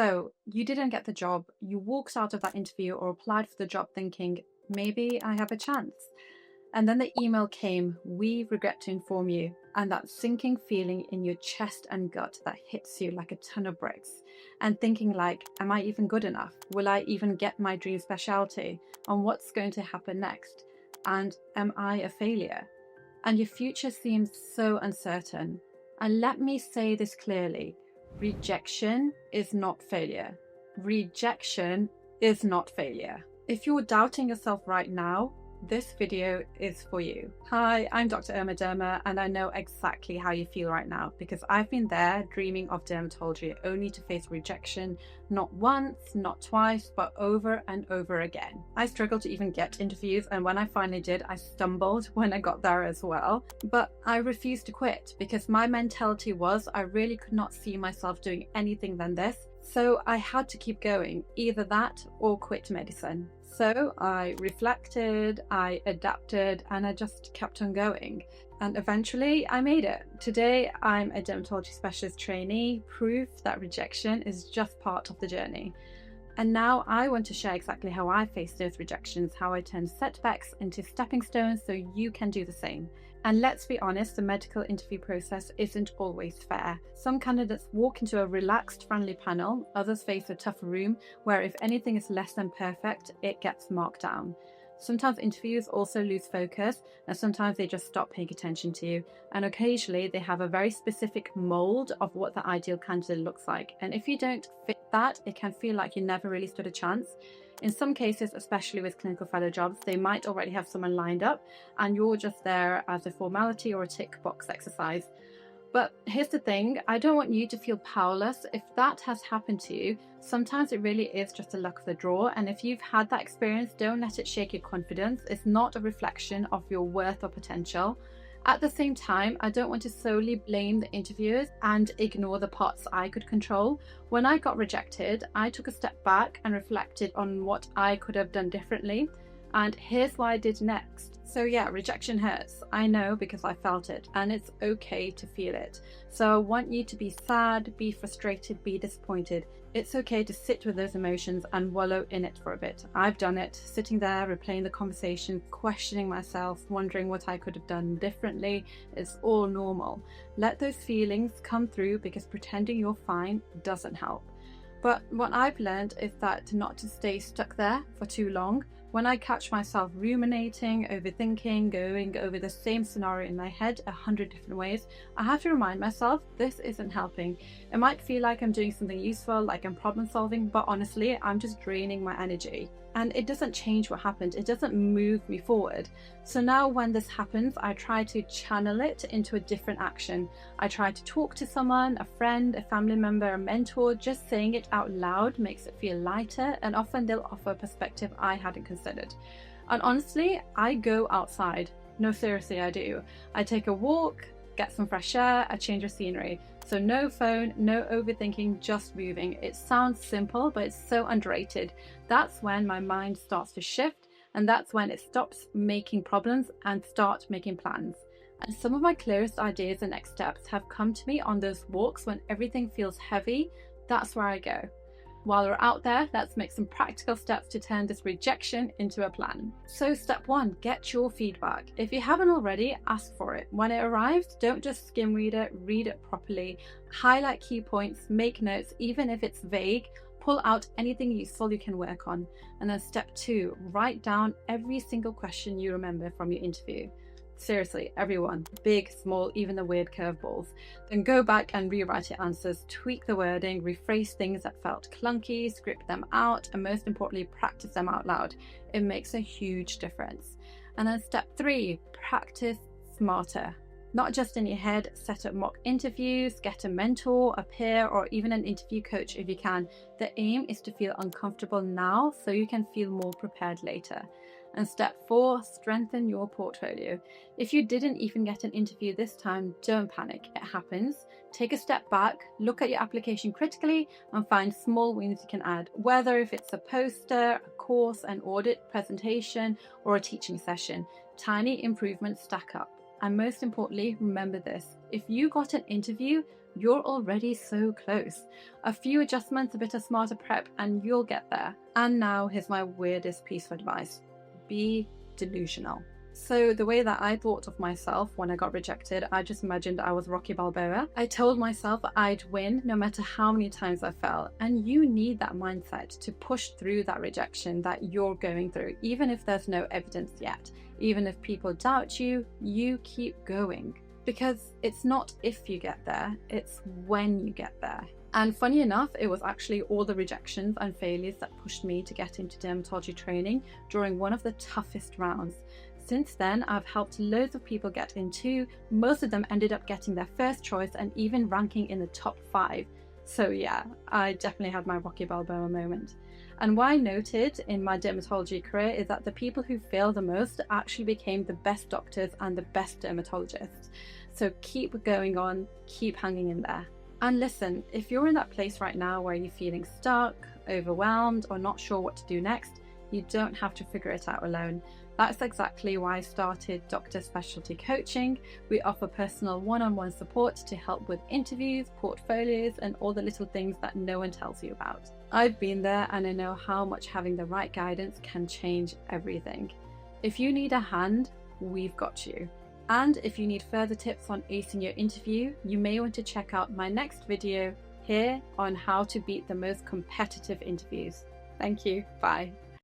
So you didn't get the job, you walked out of that interview or applied for the job thinking, maybe I have a chance. And then the email came, we regret to inform you. And that sinking feeling in your chest and gut that hits you like a ton of bricks. And thinking like, am I even good enough? Will I even get my dream specialty? And what's going to happen next? And am I a failure? And your future seems so uncertain. And let me say this clearly. Rejection is not failure. Rejection is not failure. If you're doubting yourself right now, this video is for you. Hi, I'm Dr.ErmaDerma, and I know exactly how you feel right now because I've been there dreaming of dermatology only to face rejection not once, not twice, but over and over again. I struggled to even get interviews, and when I finally did, I stumbled when I got there as well. But I refused to quit because my mentality was I really could not see myself doing anything than this. So I had to keep going, either that or quit medicine. So I reflected, I adapted, and I just kept on going. And eventually I made it. Today I'm a dermatology specialist trainee, proof that rejection is just part of the journey. And now I want to share exactly how I faced those rejections, how I turned setbacks into stepping stones so you can do the same. And let's be honest, the medical interview process isn't always fair. Some candidates walk into a relaxed, friendly panel, others face a tough room where if anything is less than perfect, it gets marked down. Sometimes interviews also lose focus, and sometimes they just stop paying attention to you. And occasionally they have a very specific mold of what the ideal candidate looks like. And if you don't fit that, it can feel like you never really stood a chance. In some cases, especially with clinical fellow jobs, they might already have someone lined up and you're just there as a formality or a tick box exercise. But here's the thing, I don't want you to feel powerless. If that has happened to you, sometimes it really is just a luck of the draw. And if you've had that experience, don't let it shake your confidence. It's not a reflection of your worth or potential. At the same time, I don't want to solely blame the interviewers and ignore the parts I could control. When I got rejected, I took a step back and reflected on what I could have done differently. And here's what I did next. So yeah, rejection hurts. I know because I felt it, and it's okay to feel it. So I want you to be sad, be frustrated, be disappointed. It's okay to sit with those emotions and wallow in it for a bit. I've done it, sitting there, replaying the conversation, questioning myself, wondering what I could have done differently. It's all normal. Let those feelings come through because pretending you're fine doesn't help. But what I've learned is that not to stay stuck there for too long. When I catch myself ruminating, overthinking, going over the same scenario in my head 100 different ways, I have to remind myself this isn't helping. It might feel like I'm doing something useful, like I'm problem solving, but honestly, I'm just draining my energy. And it doesn't change what happened. It doesn't move me forward. So now when this happens, I try to channel it into a different action. I try to talk to someone, a friend, a family member, a mentor. Just saying it out loud makes it feel lighter, and often they'll offer a perspective I hadn't considered. And honestly, I go outside. No, seriously, I do. I take a walk, get some fresh air, a change of scenery. So no phone, no overthinking, just moving. It sounds simple, but it's so underrated. That's when my mind starts to shift, and that's when it stops making problems and start making plans. And some of my clearest ideas and next steps have come to me on those walks when everything feels heavy. That's where I go. While we're out there, let's make some practical steps to turn this rejection into a plan. So step 1, get your feedback. If you haven't already, ask for it. When it arrives, don't just skim read it properly. Highlight key points, make notes, even if it's vague. Pull out anything useful you can work on. And then step 2, write down every single question you remember from your interview. Seriously, everyone, big, small, even the weird curveballs. Then go back and rewrite your answers, tweak the wording, rephrase things that felt clunky, script them out, and most importantly, practice them out loud. It makes a huge difference. And then step 3, practice smarter. Not just in your head, set up mock interviews, get a mentor, a peer, or even an interview coach if you can. The aim is to feel uncomfortable now so you can feel more prepared later. And step 4, strengthen your portfolio. If you didn't even get an interview this time, don't panic, it happens. Take a step back, look at your application critically, and find small wins you can add, whether if it's a poster, a course, an audit, presentation, or a teaching session. Tiny improvements stack up. And most importantly, remember this, if you got an interview, You're already so close. A few adjustments, a bit of smarter prep, and you'll get there. And now here's my weirdest piece of advice. Be delusional. So the way that I thought of myself when I got rejected, I just imagined I was Rocky Balboa. I told myself I'd win no matter how many times I fell. And you need that mindset to push through that rejection that you're going through, even if there's no evidence yet. Even if people doubt you, you keep going. Because it's not if you get there, it's when you get there. And funny enough, it was actually all the rejections and failures that pushed me to get into dermatology training during one of the toughest rounds. Since then, I've helped loads of people get into. Most of them ended up getting their first choice and even ranking in the top 5. So yeah, I definitely had my Rocky Balboa moment. And what I noted in my dermatology career is that the people who failed the most actually became the best doctors and the best dermatologists. So keep going on, keep hanging in there. And listen, if you're in that place right now where you're feeling stuck, overwhelmed, or not sure what to do next, you don't have to figure it out alone. That's exactly why I started Doctor Specialty Coaching. We offer personal one-on-one support to help with interviews, portfolios, and all the little things that no one tells you about. I've been there and I know how much having the right guidance can change everything. If you need a hand, we've got you. And if you need further tips on acing your interview, you may want to check out my next video here on how to beat the most competitive interviews. Thank you. Bye.